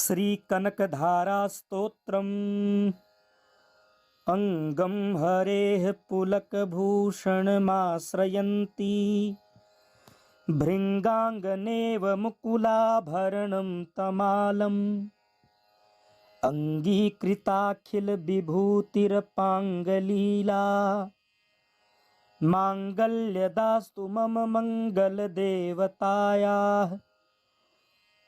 श्रीकनकधारास्तोत्रम् अंगं हरेः पुलकभूषणमाश्रयन्ती भृङ्गाङ्गनेव मुकुलाभरणं तमालम् अङ्गीकृताखिलविभूतिरपाङ्गलीला माङ्गल्यदास्तु मम मङ्गलदेवतायाः।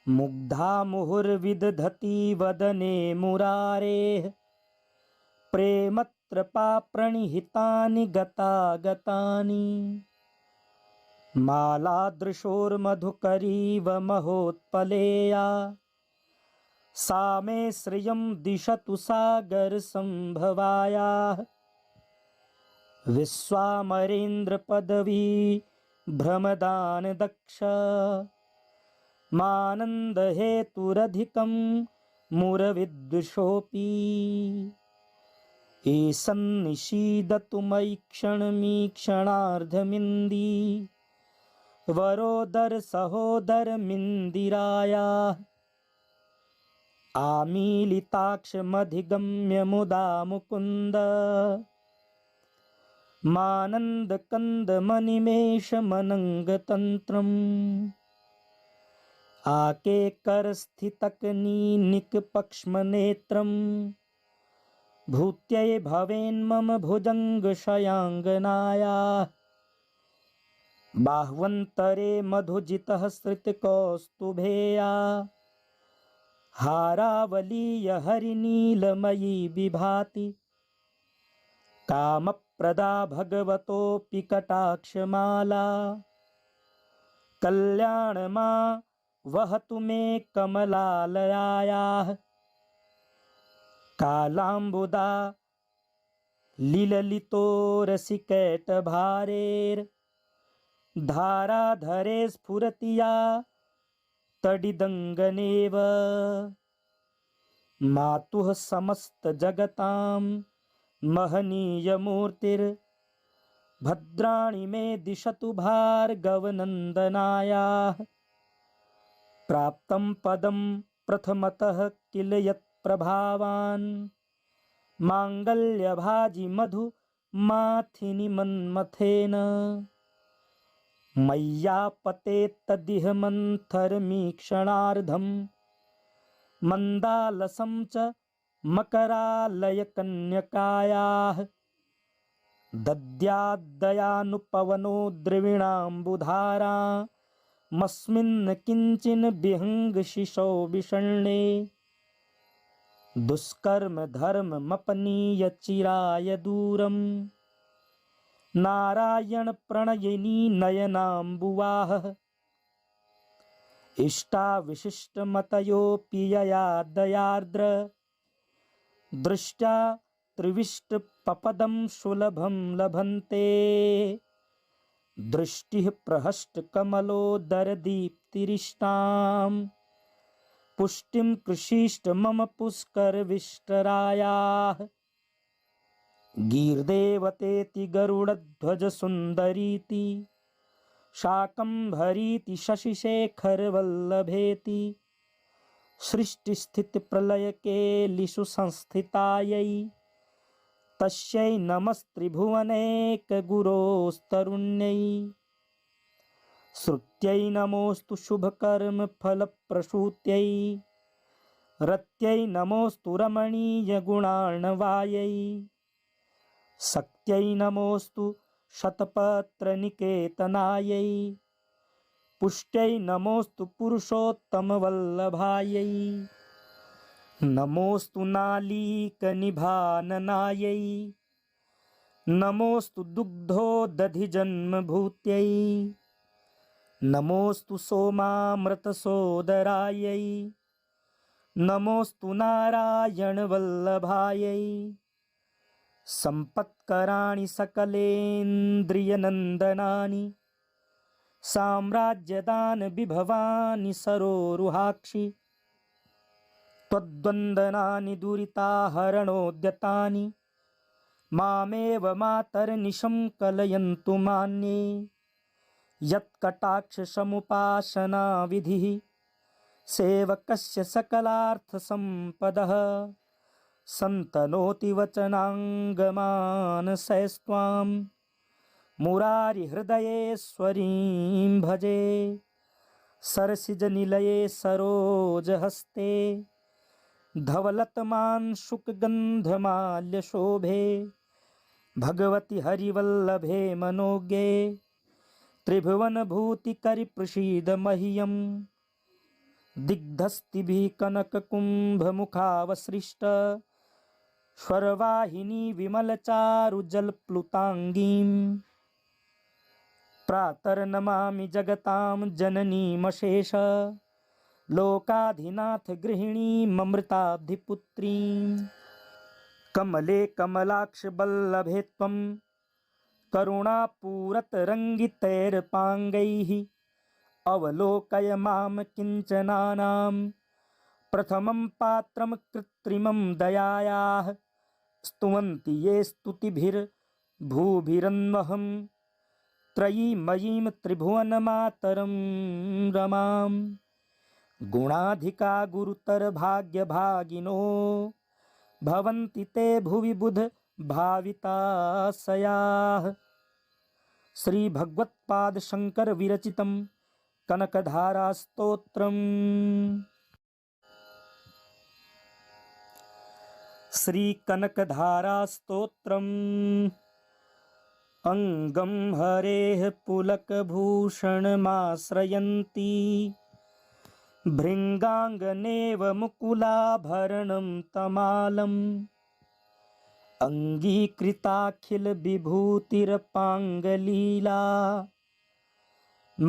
मुग्धा मुहुर्विदधति वदने मुरारेः प्रेमत्रपा प्रणिहितानि गतागतानि। मालादृशोर्मधुकरीव महोत्पलेया सा मे श्रियं दिशतु सागरसम्भवायाः। विश्वामरेन्द्रपदवी भ्रमदानदक्ष मानन्दहेतुरधिकं मुरविद्विषोऽपि। ईशन्निषीदतु मयि क्षणमीक्षणार्धमिन्दी वरोदर सहोदरमिन्दिरायाः। आमीलिताक्षमधिगम्य मुदा मुकुन्द मानन्दकन्दमनिमेषमनङ्गतन्त्रम्। आकेकरस्थितकनीनिकपक्ष्मनेत्रम् भूत्यै भवेन्मम भुजङ्गशयाङ्गनायाः। बाह्वन्तरे मधुजितः श्रितकौस्तुभेया हारावलीय हरिनीलमयी विभाति। कामप्रदा भगवतोऽपि कटाक्षमाला कल्याणमा वहतु मे कमलालयायाः। कालाम्बुदा लीललितो रसिकैटभारेर्धाराधरे स्फुरति या तडिदङ्गनेव। मातुः समस्तजगतां महनीयमूर्तिर्भद्राणि मे दिशतु भार्गवनन्दनायाः। प्राप्तं पदं प्रथमतः किल यत्प्रभावान् माङ्गल्यभाजि मधुमाथिनि मन्मथेन। मय्यापतेत्तदिह मन्थरमीक्षणार्धं मन्दालसं च मकरालयकन्यकायाः। दद्याद्दयानुपवनो द्रविणाम्बुधारा मस्मिन् किञ्चिन् विहङ्गशिशौ विषण्णे। दुष्कर्म धर्ममपनीय चिराय दूरं नारायण प्रणयिनी नयनाम्बुवाः। इष्टाविशिष्टमतयोऽपि यया दयार्द्र दृष्ट्या त्रिविष्टपपदं सुलभं लभन्ते। दृष्टिः प्रहष्टकमलोदरदीप्तिरिष्टां पुष्टिं कृषीष्ट मम पुष्करविष्टरायाः। गीर्देवतेति गरुडध्वजसुन्दरीति शाकम्भरीति शशिशेखरवल्लभेति। सृष्टिस्थितिप्रलयकेलिषु संस्थितायै तस्यै नमस्त्रिभुवनैकगुरोस्तरुण्यै। श्रुत्यै नमोऽस्तु शुभकर्मफलप्रसूत्यै रत्यै नमोऽस्तु रमणीयगुणार्णवायै। शक्त्यै नमोऽस्तु शतपत्रनिकेतनायै पुष्ट्यै नमोऽस्तु पुरुषोत्तमवल्लभायै। नमोऽस्तु नालीकनिभाननायै नमोऽस्तु दुग्धोदधिजन्मभूत्यै। नमोऽस्तु सोमामृतसोदरायै नमोऽस्तु नारायणवल्लभायै। सम्पत्कराणि सकलेन्द्रियनन्दनानि साम्राज्यदानविभवानि सरोरुहाक्षि। त्वद्वन्दनानि दुरिताहरणोद्यतानि मामेव मातर्निशं कलयन्तु मान्ये। यत्कटाक्षसमुपासना विधिः सेवकस्य सकलार्थसम्पदः सन्तनोति वचनाङ्गमानसैस्त्वां मुरारिहृदयेश्वरीं भजे सरसिजनिलये सरोजहस्ते धवलतमांशुकगन्धमाल्यशोभे भगवति हरिवल्लभे मनोज्ञे त्रिभुवनभूतिकरिप्रसीद मह्यम् दिग्धस्तिभिः कनककुम्भमुखावसृष्ट स्वरवाहिनी विमलचारुजलप्लुताङ्गीं प्रातर्नमामि जगतां जननीमशेष लोकाधिनाथ गृहिणीममृताब्धिपुत्रीं कमले कमलाक्षवल्लभे त्वं करुणापूरतरङ्गितैर्पाङ्गैः अवलोकय मां किञ्चनानां प्रथमं पात्रं कृत्रिमं दयायाः स्तुवन्ति ये स्तुतिभिर्भूभिरन्वहं त्रयीमयीं त्रिभुवनमातरं रमां गुणाधिका गुरुतरभाग्यभागिनो भवन्ति ते भुवि बुध भाविताशयाः। श्री भगवत्पाद शंकर विरचितं कनकधारा स्तोत्रम्। श्री कनकधारा स्तोत्रम्। अंगं हरेः पुलकभूषणमाश्रयन्ती भृङ्गाङ्गनेव मुकुलाभरणं तमालम् अङ्गीकृताखिलविभूतिरपाङ्गलीला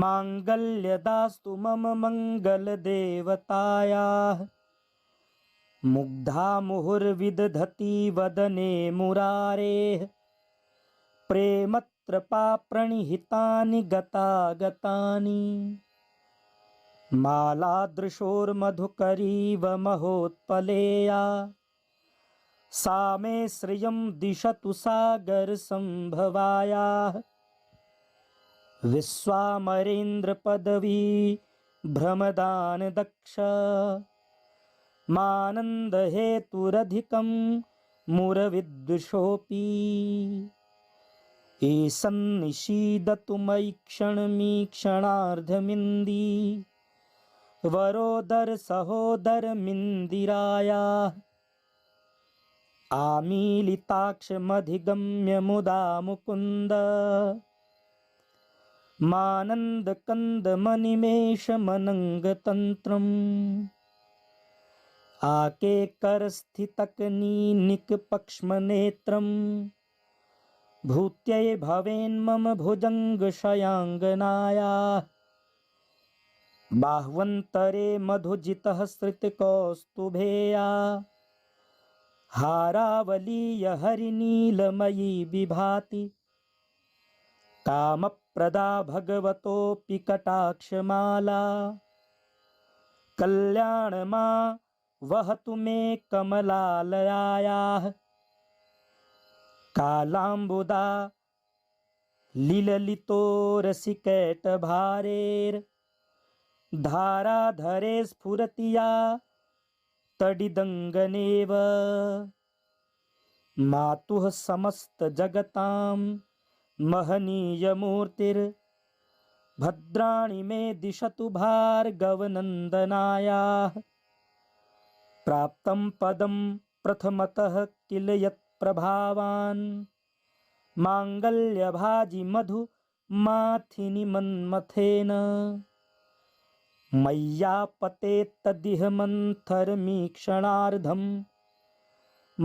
माङ्गल्यदास्तु मम मङ्गलदेवतायाः मुग्धा मुहुर्विदधति वदने मुरारेः प्रेमत्रपाप्रणिहितानि गतागतानि मालादृशोर्मधुकरीव महोत्पलेया सा मे श्रियं दिशतु सागरसम्भवायाः विश्वामरेन्द्रपदवी भ्रमदानदक्ष मानन्दहेतुरधिकं मुरविद्विषोऽपि ईशन्निषीदतु मयि क्षणमीक्षणार्धमिन्दी वरोदर सहोदरमिन्दिरायाः आमीलिताक्षमधिगम्य मुदा मुकुन्द मानन्दकन्दमनिमेषमनङ्गतन्त्रम् आकेकरस्थितकनीनिकपक्ष्मनेत्रं भूत्यै भवेन्मम भुजङ्गशयाङ्गनायाः बाह्वन्तरे मधुजितः श्रितकौस्तुभेया हारावलीय हरिनीलमयी विभाति कामप्रदा भगवतोऽपि कटाक्षमाला कल्याणमा वहतु मे कमलालयायाः कालाम्बुदा लीललितो रसिकैटभारेर्धाराधरे स्फुरति या तडिदङ्गनेव मातुः समस्तजगतां महनीयमूर्तिर्भद्राणि मे दिशतु भार्गवनन्दनायाः प्राप्तं पदं प्रथमतः किल यत्प्रभावान् माङ्गल्यभाजि मधु माथिनि मन्मथेन मय्यापतेत्तदिह मन्थरमीक्षणार्धं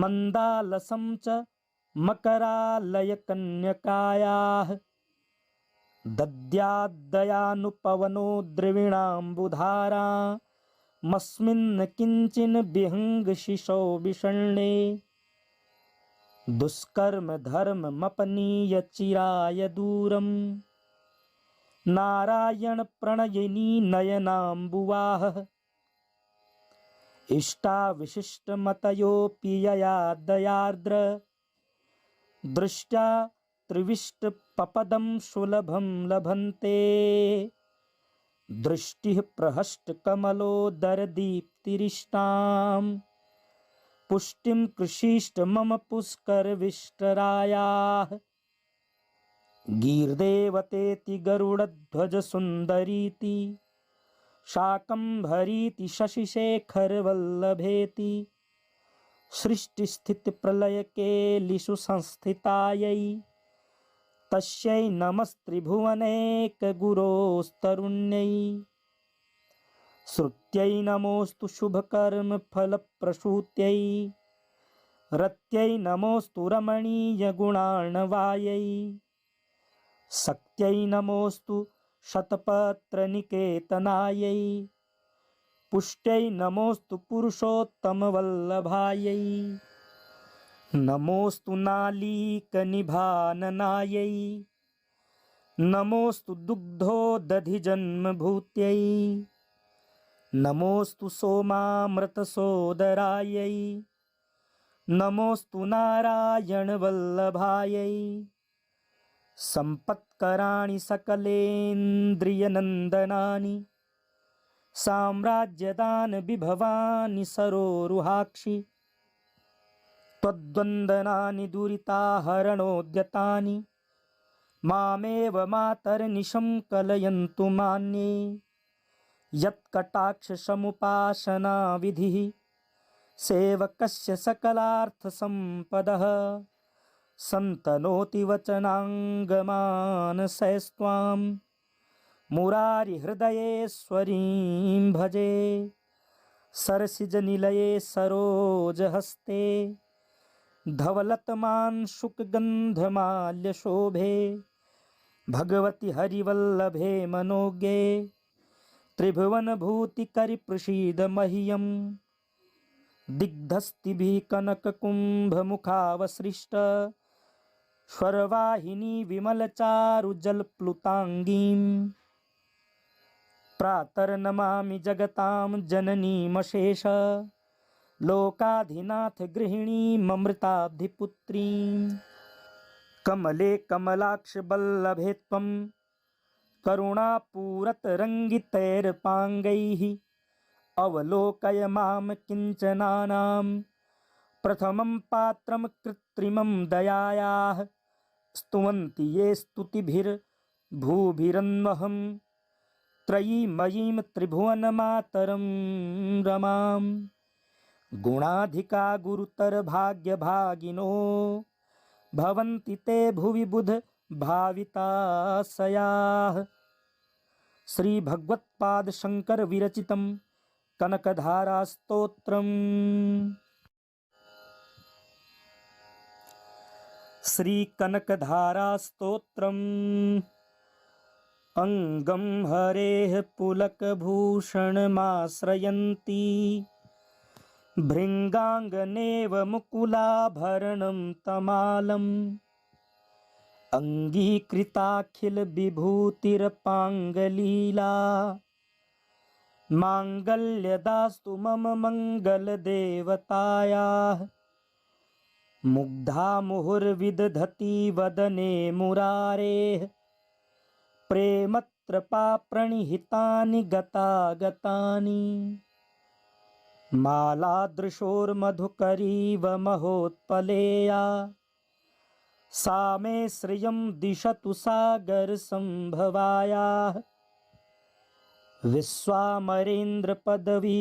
मन्दालसं च मकरालयकन्यकायाः दद्याद्दयानुपवनो द्रविणाम्बुधारा मस्मिन् किञ्चिन् विहङ्गशिशौ विषण्णे दुष्कर्म धर्ममपनीय चिराय दूरम् नारायण प्रणयिनी नयनाम्बुवाः इष्टाविशिष्टमतयोऽपि यया दयार्द्र दृष्ट्या त्रिविष्टपपदं सुलभं लभन्ते दृष्टिः प्रहष्टकमलोदरदीप्तिरिष्टाम् पुष्टिं कृषीष्ट मम पुष्करविष्टरायाः गीर्देवतेति गरुडध्वजसुन्दरीति शाकम्भरीति शशिशेखरवल्लभेति सृष्टिस्थितिप्रलयकेलिषु संस्थितायै तस्यै नमस्त्रिभुवनैकगुरोस्तरुण्यै श्रुत्यै नमोऽस्तु शुभकर्मफलप्रसूत्यै रत्यै नमोऽस्तु रमणीयगुणार्णवायै शक्त्यै नमोऽस्तु शतपत्रनिकेतनायै पुष्ट्यै नमोऽस्तु पुरुषोत्तमवल्लभायै नमोऽस्तु नालीकनिभाननायै नमोऽस्तु दुग्धोदधिजन्मभूत्यै नमोऽस्तु सोमामृतसोदरायै नमोऽस्तु नारायणवल्लभायै सम्पत्कराणि सकलेन्द्रियनन्दनानि साम्राज्यदानविभवानि सरोरुहाक्षि त्वद्वन्दनानि दुरिताहरणोद्यतानि मामेव मातर्निशं कलयन्तु मान्ये यत्कटाक्षसमुपासनाविधिः सेवकस्य सकलार्थसम्पदः सन्तनोति वचनाङ्गमानसैस्त्वां मुरारिहृदयेश्वरीं भजे सरसिजनिलये सरोजहस्ते धवलतमांशुकगन्धमाल्यशोभे भगवति हरिवल्लभे मनोज्ञे त्रिभुवनभूतिकरिप्रसीद मह्यम् दिग्धस्तिभिः कनककुम्भमुखावसृष्ट स्वरवाहिनी विमलचारुजलप्लुताङ्गीं प्रातर्नमामि जगतां जननीमशेष लोकाधिनाथ गृहिणीममृताब्धिपुत्रीं कमले कमलाक्षवल्लभे त्वं करुणापूरतरङ्गितैर्पाङ्गैः अवलोकय मां किञ्चनानां प्रथमं पात्रं कृत्रिमं दयायाः स्तुवन्ति ये स्तुतिभिर्भूभिरन्वहं त्रयीमयीं त्रिभुवनमातरं रमां गुणाधिका गुरुतरभाग्यभागिनो भवन्ति ते भुवि बुध भाविताशयाः श्रीभगवत्पादशङ्कर विरचितं कनकधारास्तोत्रम् श्रीकनकधारास्तोत्रम् अङ्गं हरेः पुलकभूषणमाश्रयन्ती भृङ्गाङ्गनेव मुकुलाभरणं तमालम् अङ्गीकृताखिलविभूतिरपाङ्गलीला माङ्गल्यदास्तु मम मङ्गलदेवतायाः मुग्धा मुहुर्विदधति वदने मुरारेः प्रेमत्रपा प्रणिहितानि गतागतानि मालादृशोर्मधुकरीव महोत्पलेया सा मे श्रियं दिशतु सागरसम्भवायाः विश्वामरेन्द्रपदवी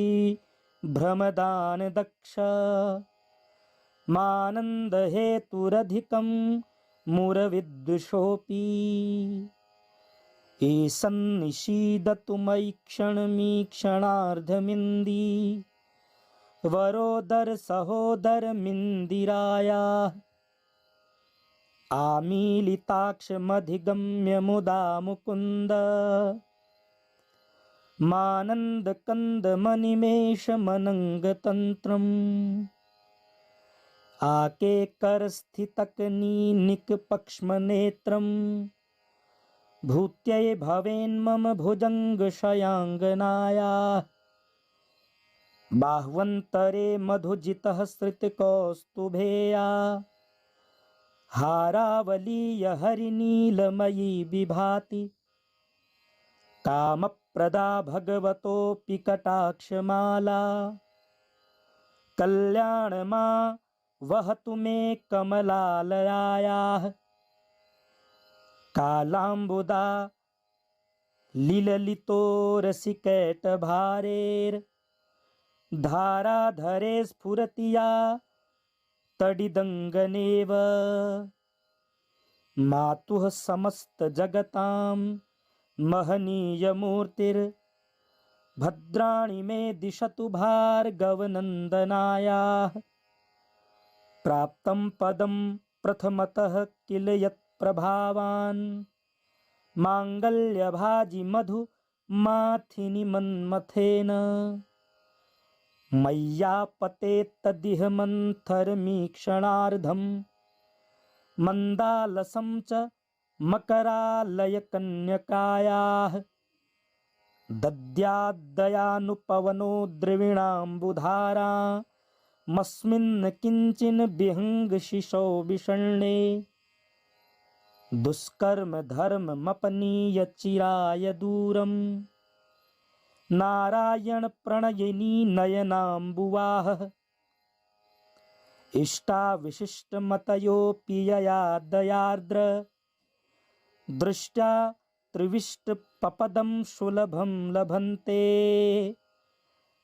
भ्रमदानदक्ष मानन्दहेतुरधिकं मुरविद्विषोऽपि ईशन्निषीदतु मयि क्षणमीक्षणार्धमिन्दी वरोदर सहोदरमिन्दिरायाः आमीलिताक्षमधिगम्य मुदा मुकुन्द मानन्दकन्दमनिमेषमनङ्गतन्त्रम् आकेकरस्थितकनीनिकपक्ष्मनेत्रम् भूत्यै भवेन्मम भुजङ्गशयाङ्गनायाः बाह्वन्तरे मधुजितः श्रितकौस्तुभेया हारावलीय हरिनीलमयी विभाति कामप्रवाहकलितशोणितनयना प्रदा भगवतोऽपि कटाक्षमाला कल्याणमा वहतु मे कमलालयायाः कालाम्बुदा लीललितो रसिकैटभारेर् धाराधरे स्फुरति या तडिदङ्गनेव मातुः समस्तजगतां महनीयमूर्तिर्भद्राणि मे दिशतु भार्गवनन्दनायाः प्राप्तं पदं प्रथमतः किल यत्प्रभावान् माङ्गल्यभाजि मधु माथिनि मन्मथेन मय्यापतेत्तदिह मन्थरमीक्षणार्धं मन्दालसं च मकरालयकन्यकायाः दद्याद्दयानुपवनो द्रविणाम्बुधारा मस्मिन् किञ्चिन् विहङ्गशिशौ विषण्णे दुष्कर्म धर्ममपनीय चिराय दूरम् नारायण प्रणयिनी नयनाम्बुवाः इष्टाविशिष्टमतयोऽपि यया दयार्द्र दृष्ट्या त्रिविष्टपपदं सुलभं लभन्ते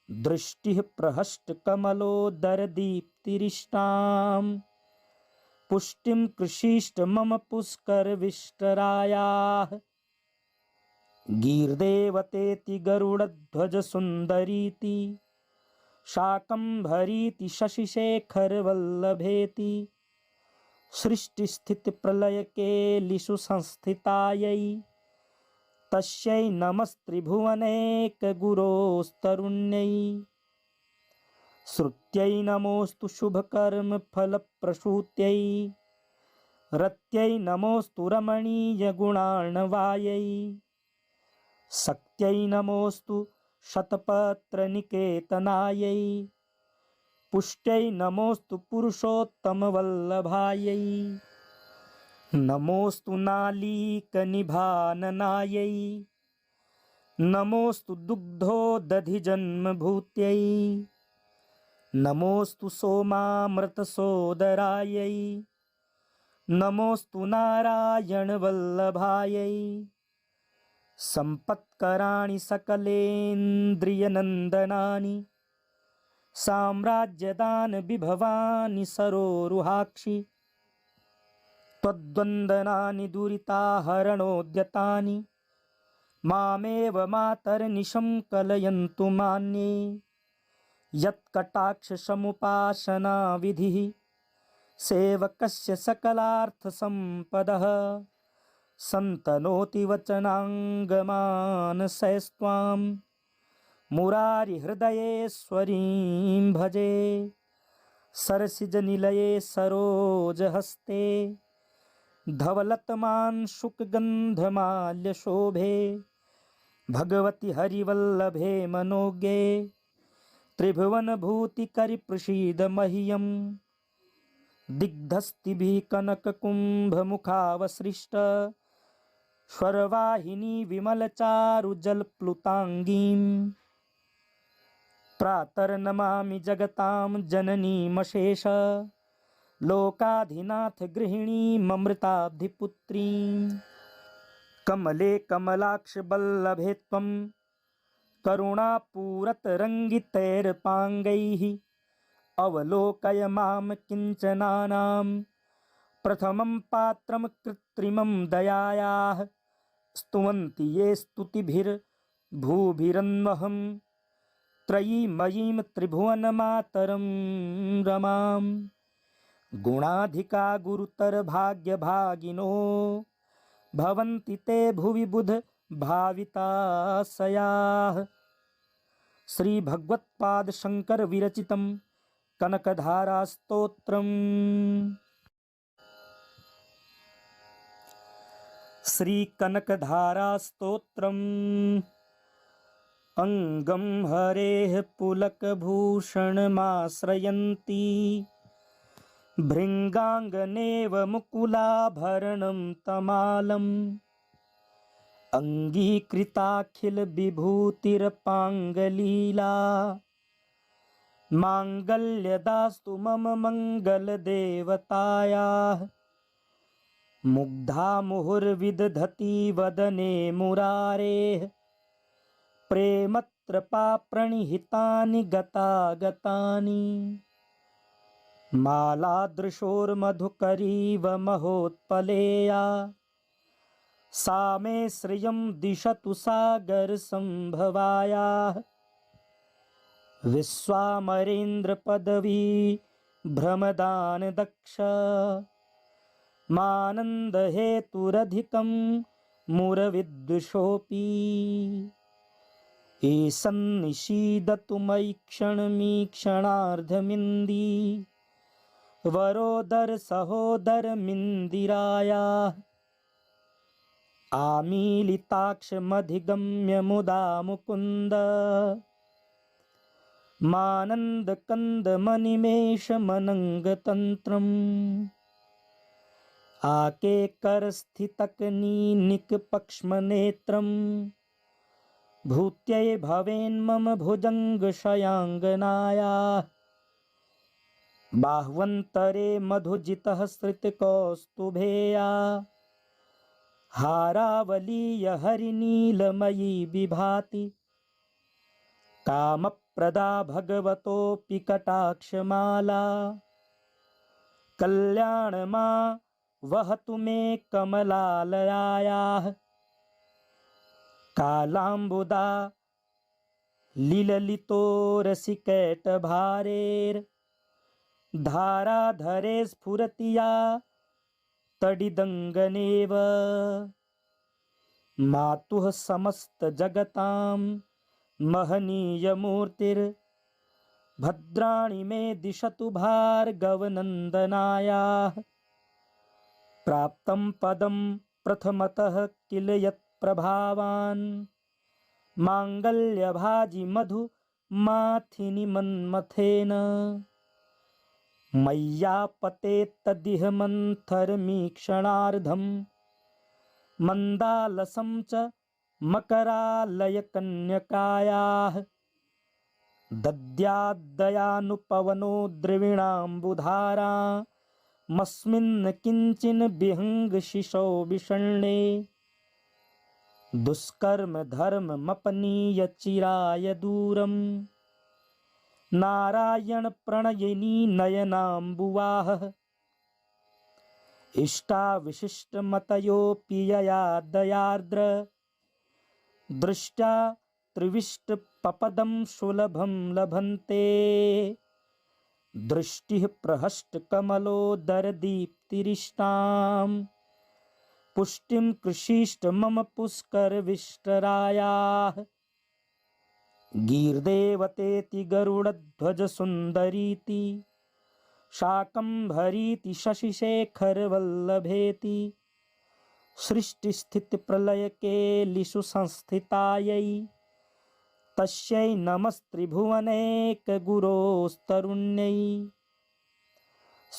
दृष्टिः प्रहष्टकमलोदरदीप्तिरिष्टां पुष्टिं कृषीष्ट मम पुष्करविष्टरायाः गीर्देवतेति गरुडध्वजसुन्दरीति शाकम्भरीति शशिशेखरवल्लभेति सृष्टिस्थितिप्रलयकेलिषु संस्थितायै तस्यै नमस्त्रिभुवनैकगुरोस्तरुण्यै श्रुत्यै नमोऽस्तु शुभकर्मफलप्रसूत्यै रत्यै नमोऽस्तु रमणीयगुणार्णवायै शक्त्यै नमोऽस्तु शतपत्रनिकेतनायै पुष्ट्यै नमोऽस्तु पुरुषोत्तमवल्लभायै नमोऽस्तु नालीकनिभाननायै नमोऽस्तु दुग्धोदधिजन्मभूत्यै नमोऽस्तु सोमामृतसोदरायै नमोऽस्तु नारायणवल्लभायै सम्पत्कराणि सकलेन्द्रियनन्दनानि साम्राज्यदानविभवानि सरोरुहाक्षि त्वद्वन्दनानि दुरिताहरणोद्यतानि मामेव मातर्निशं कलयन्तु मान्ये यत्कटाक्षसमुपासना विधिः सेवकस्य सकलार्थसम्पदः सन्तनोति वचनाङ्गमानसैस्त्वां मुरारिहृदयेश्वरीं भजे सरसिजनिलये सरोजहस्ते धवलतमांशुकगन्धमाल्यशोभे भगवति हरिवल्लभे मनोज्ञे त्रिभुवनभूतिकरिप्रसीद मह्यं दिग्धस्तिभिः कनककुम्भमुखावसृष्ट स्वरवाहिनी विमलचारुजलप्लुताङ्गीं प्रातर्नमामि जगतां जननीमशेष लोकाधिनाथ गृहिणीममृताब्धिपुत्रीं कमले कमलाक्षवल्लभे त्वं करुणापूरतरङ्गितैर्पाङ्गैः अवलोकय मां किञ्चनानां प्रथमं पात्रं कृत्रिमं दयायाः स्तुवन्ति ये स्तुतिभिर्भूभिरन्वहं त्रयीमयीं त्रिभुवनमातरं रमां गुणाधिका गुरुतरभाग्यभागिनो भवन्ति ते भुवि बुध भाविताशयाः श्री भगवत्पाद शंकर विरचितं कनकधारा स्तोत्रम्। श्री कनकधारा स्तोत्रम्। अंगं हरेः पुलकभूषणमाश्रयन्ती भृङ्गाङ्गनेव मुकुलाभरणं तमालं अंगीकृताखिल विभूतिरपांगलीला मांगल्यदास्तु मम मंगल देवतायाः मुग्धा मुहुर्विदधति वदने मुरारेः प्रेमत्रपा प्रणिहितानि गतागतानि मालादृशोर्मधुकरीव महोत्पलेया सा मे श्रियं दिशतु सागरसम्भवायाः विश्वामरेन्द्रपदवी भ्रमदानदक्ष मानन्दहेतुरधिकं मुरविद्विषोऽपि ईशन्निषीदतु मयि क्षणमीक्षणार्धमिन्दी वरोदर सहोदरमिन्दिरायाः आमीलिताक्षमधिगम्य मुदा मुकुन्द मानन्दकन्दमनिमेषमनङ्गतन्त्रम् आकेकरस्थितकनीनिकपक्ष्मनेत्रम् भूत्यै भवेन्मम भुजङ्गशयाङ्गनायाः बाह्वन्तरे मधुजितः श्रितकौस्तुभेया हारावलीय हरिनीलमयी विभाति कामप्रदा भगवतोऽपि कटाक्षमाला कल्याणमा वहतु मे कमलालयायाः कालाम्बुदा लीललितो रसिकैटभारेर् धाराधरे स्फुरति या तडिदङ्गनेव मातुः समस्तजगतां महनीयमूर्तिर्भद्राणि मे दिशतु भार्गवनन्दनायाः प्राप्तं पदं प्रथमतः किल यत्प्रभावान् माङ्गल्यभाजि मधु माथिनि मन्मथेन मय्यापतेत्तदिह मन्थरमीक्षणार्धं मन्दालसं च मकरालयकन्यकायाः दद्याद्दयानुपवनो द्रविणाम्बुधारा मस्मिन् किञ्चिन् विहङ्गशिशौ विषण्णे दुष्कर्म धर्ममपनीय चिराय दूरम् नारायण प्रणयिनी नयनाम्बुवाः इष्टाविशिष्टमतयोऽपि यया दयार्द्र दृष्ट्या त्रिविष्टपपदं सुलभं लभन्ते दृष्टिः प्रहष्टकमलोदरदीप्तिरिष्टां पुष्टिं कृषीष्ट मम पुष्करविष्टरायाः गीर्देवतेति गरुडध्वजसुन्दरीति शाकम्भरीति शशिशेखरवल्लभेति सृष्टिस्थितिप्रलयकेलिषु संस्थितायै तस्यै नमस्त्रिभुवनैकगुरोस्तरुण्यै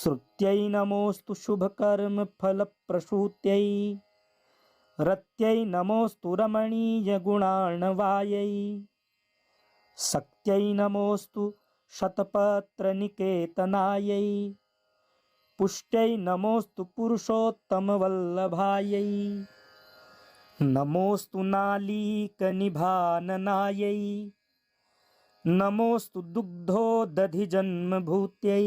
श्रुत्यै नमोऽस्तु शुभकर्मफलप्रसूत्यै रत्यै नमोऽस्तु रमणीयगुणार्णवायै शक्त्यै नमोऽस्तु शतपत्रनिकेतनायै पुष्ट्यै नमोऽस्तु पुरुषोत्तमवल्लभायै नमोऽस्तु नालीकनिभाननायै नमोऽस्तु दुग्धोदधिजन्मभूत्यै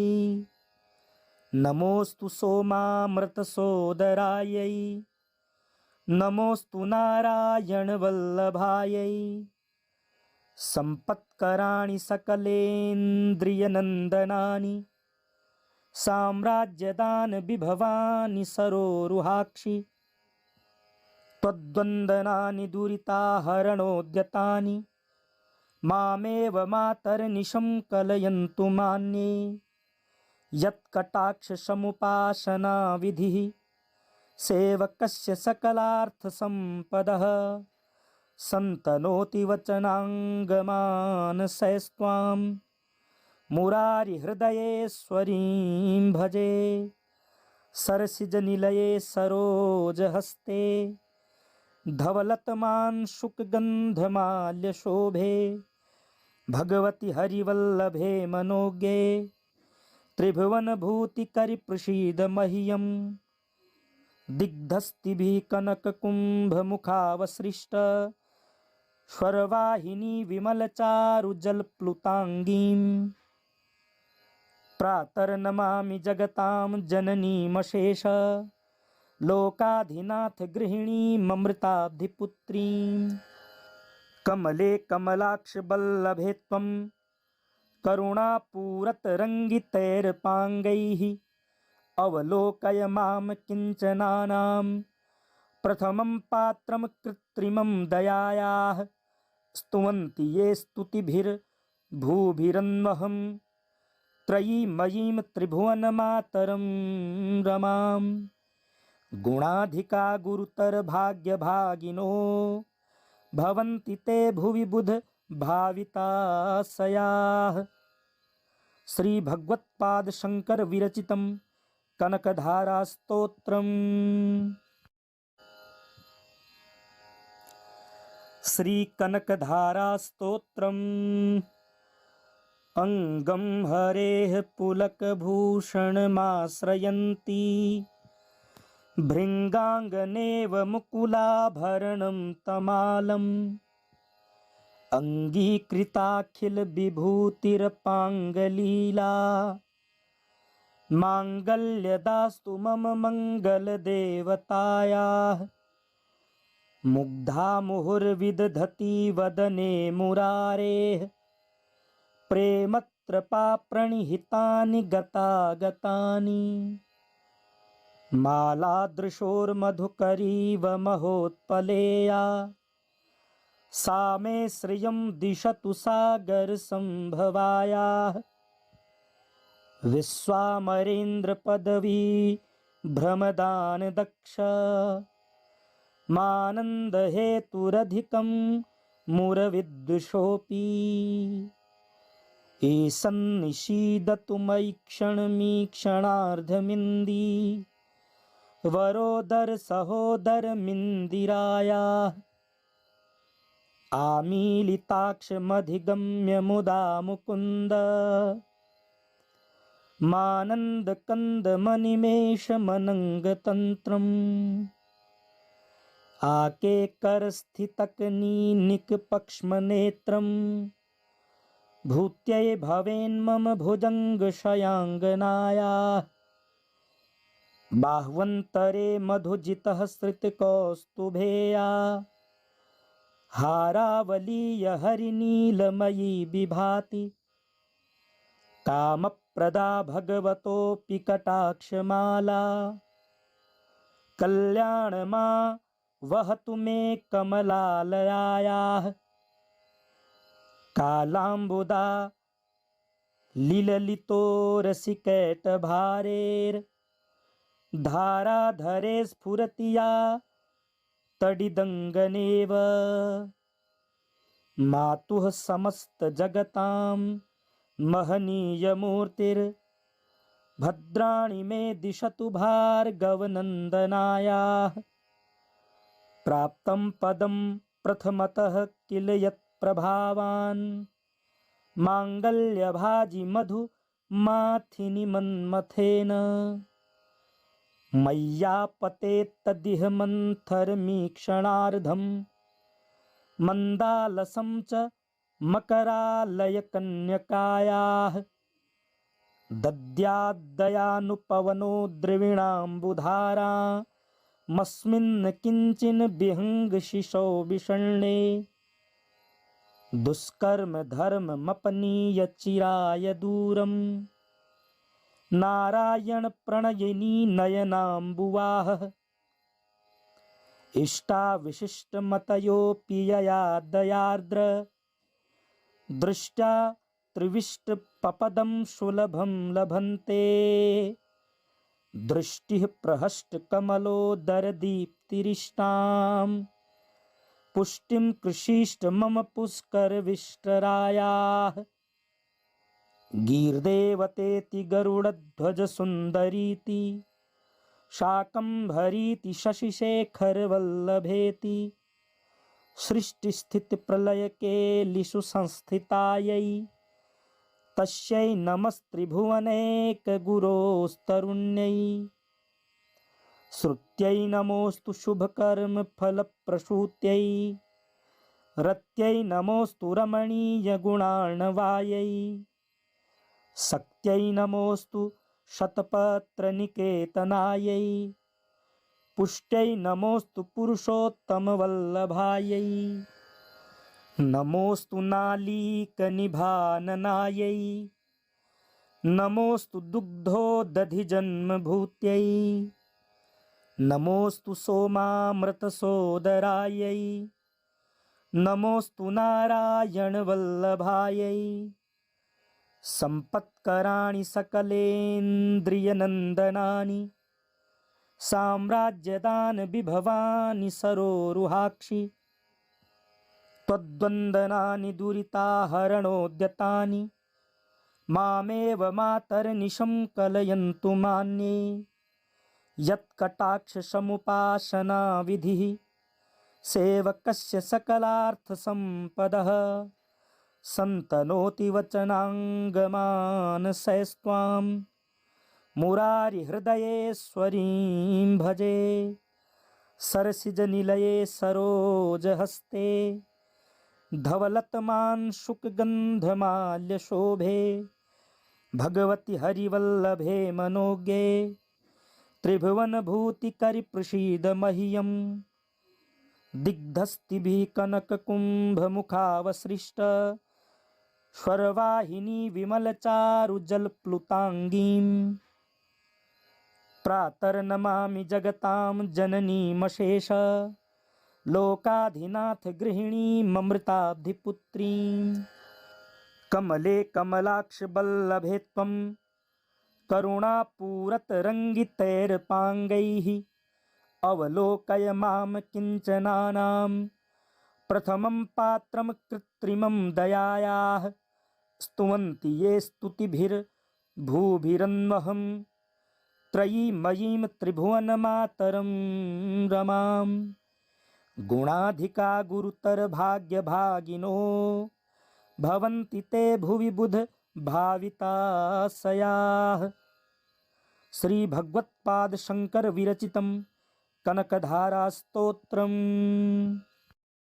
नमोऽस्तु सोमामृतसोदरायै नमोऽस्तु नारायणवल्लभायै सम्पत्कराणि सकलेन्द्रियनन्दनानि साम्राज्यदानविभवानि सरोरुहाक्षि त्वद्वन्दनानि दुरिताहरणोद्यतानि मामेव मातर्निशं कलयन्तु मान्ये यत्कटाक्षसमुपासनाविधिः सेवकस्य सकलार्थसम्पदः सन्तनोति वचनाङ्गमानसैस्त्वां मुरारिहृदयेश्वरीं भजे सरसिजनिलये सरोजहस्ते धवलतमान शुकगंधमाल्यशोभे भगवति हरिवल्लभे मनोज्ञे त्रिभुवनभूतिकरिप्रसीद मह्यम् दिग्धस्तिभिः कनककुम्भमुखावसृष्ट स्वरवाहिनी विमलचारुजलप्लुताङ्गीं प्रातर्नमामि जगतां जननीमशेष लोकाधिनाथ गृहिणीममृताब्धिपुत्रीं कमले कमलाक्षवल्लभे त्वं करुणापूरतरङ्गितैर्पाङ्गैः अवलोकय मां किञ्चनानां प्रथमं पात्रं कृत्रिमं दयायाः स्तुवन्ति ये स्तुतिभिर्भूभिरन्वहं त्रयीमयीं त्रिभुवनमातरं रमां गुणाधिका गुरुतरभाग्यभागिनो भवन्ति ते भुवि बुध भाविताशयाः। श्री भगवत्पाद शंकर विरचितं कनकधारा स्तोत्रम्। श्री कनकधारा स्तोत्रम्। अंगं हरेः पुलकभूषणमाश्रयन्ती भृङ्गाङ्गनेव मुकुलाभरणं तमालम् अङ्गीकृताखिलविभूतिरपाङ्गलीला माङ्गल्यदास्तु मम मङ्गलदेवतायाः मुग्धा मुहुर्विदधति वदने मुरारेः प्रेमत्रपा प्रणिहितानि गतागतानि मालादृशोर्मधुकरीव महोत्पलेया सा मे श्रियं दिशतु सागरसम्भवायाः विश्वामरेन्द्रपदवी भ्रमदानदक्ष मानन्दहेतुरधिकं मुरविद्विषोऽपि ईशन्निषीदतु मयि क्षणमीक्षणार्धमिन्दी वरोदर सहोदरमिन्दिरायाः आमीलिताक्षमधिगम्य मुदा मुकुन्द मानन्दकन्दमनिमेषमनङ्गतन्त्रम् आकेकरस्थितकनीनिकपक्ष्मनेत्रम् भूत्यै भवेन्मम भुजङ्गशयाङ्गनायाः बाह्वन्तरे मधुजितः श्रितकौस्तुभेया हारावलीय हरिनीलमयी विभाति कामप्रदा भगवतोऽपि कटाक्षमाला कल्याणमा वहतु मे कमलालयायाः कालाम्बुदा लीललितो रसिकैटभारेर्धाराधरे स्फुरति या तडिदङ्गनेव मातुः समस्तजगतां महनीयमूर्तिर्भद्राणि मे दिशतु भार्गवनन्दनायाः प्राप्तं पदं प्रथमतः किल यत्प्रभावान् माङ्गल्यभाजि मधुमाथिनि मन्मथेन मय्यापतेत्तदिह मन्थरमीक्षणार्धं मन्दालसं च मकरालयकन्यकायाः दद्याद्दयानुपवनो द्रविणाम्बुधारा मस्मिन् किञ्चिन् विहङ्गशिशौ विषण्णे दुष्कर्म धर्ममपनीय चिराय दूरम् नारायण प्रणयिनी नयनाम्बुवाः इष्टा विशिष्टमतयोऽपि यया दयार्द्र दृष्ट्या त्रिविष्टपपदं सुलभं लभन्ते दृष्टिः प्रहष्टकमलोदरदीप्तिरिष्टां पुष्टिं कृषीष्ट मम पुष्करविष्टरायाः गीर्देवतेति गरुडध्वजसुन्दरीति शाकम्भरीति शशिशेखरवल्लभेति सृष्टिस्थितिप्रलयकेलिषु संस्थितायै तस्यै नमस्त्रिभुवनैकगुरोस्तरुण्यै श्रुत्यै नमोऽस्तु शुभकर्मफलप्रसूत्यै रत्यै नमोऽस्तु रमणीयगुणार्णवायै शक्त्यै नमोऽस्तु शतपत्रनिकेतनायै पुष्ट्यै नमोऽस्तु पुरुषोत्तमवल्लभायै नमोऽस्तु नालीकनिभाननायै नमोऽस्तु दुग्धोदधिजन्मभूत्यै नमोऽस्तु सोमामृतसोदरायै नमोऽस्तु नारायणवल्लभायै सम्पत्कराणि सकलेन्द्रियनन्दनानि साम्राज्यदानविभवानि सरोरुहाक्षि त्वद्वन्दनानि दुरिताहरणोद्यतानि मामेव मातर्निशं कलयन्तु मान्ये यत्कटाक्षसमुपासनाविधिः सेवकस्य सकलार्थसम्पदः सन्तनोति वचनाङ्गमानसैस्त्वां मुरारिहृदयेश्वरीं भजे सरसिजनिलये सरोजहस्ते धवलतमांशुकगन्धमाल्यशोभे भगवति हरिवल्लभे मनोज्ञे त्रिभुवनभूतिकरिप्रसीद मह्यं दिग्धस्तिभिः कनककुम्भमुखावसृष्ट स्वरवाहिनी विमलचारुजलप्लुताङ्गीं प्रातर्नमामि जगतां जननीमशेष लोकाधिनाथ गृहिणीममृताब्धिपुत्रीं कमले कमलाक्षवल्लभे त्वं करुणापूरतरङ्गितैर्पाङ्गैः अवलोकय मां किञ्चनानां प्रथमं पात्रं कृत्रिमं दयायाः स्तुवन्ति ये स्तुतिभिर्भूभिरन्वहं त्रयीमयीं त्रिभुवनमातरं रमां गुणाधिका गुरुतरभाग्यभागिनो भवन्ति ते भुवि बुधभाविताशयाः श्रीभगवत्पादशङ्करविरचितं कनकधारास्तोत्रम्।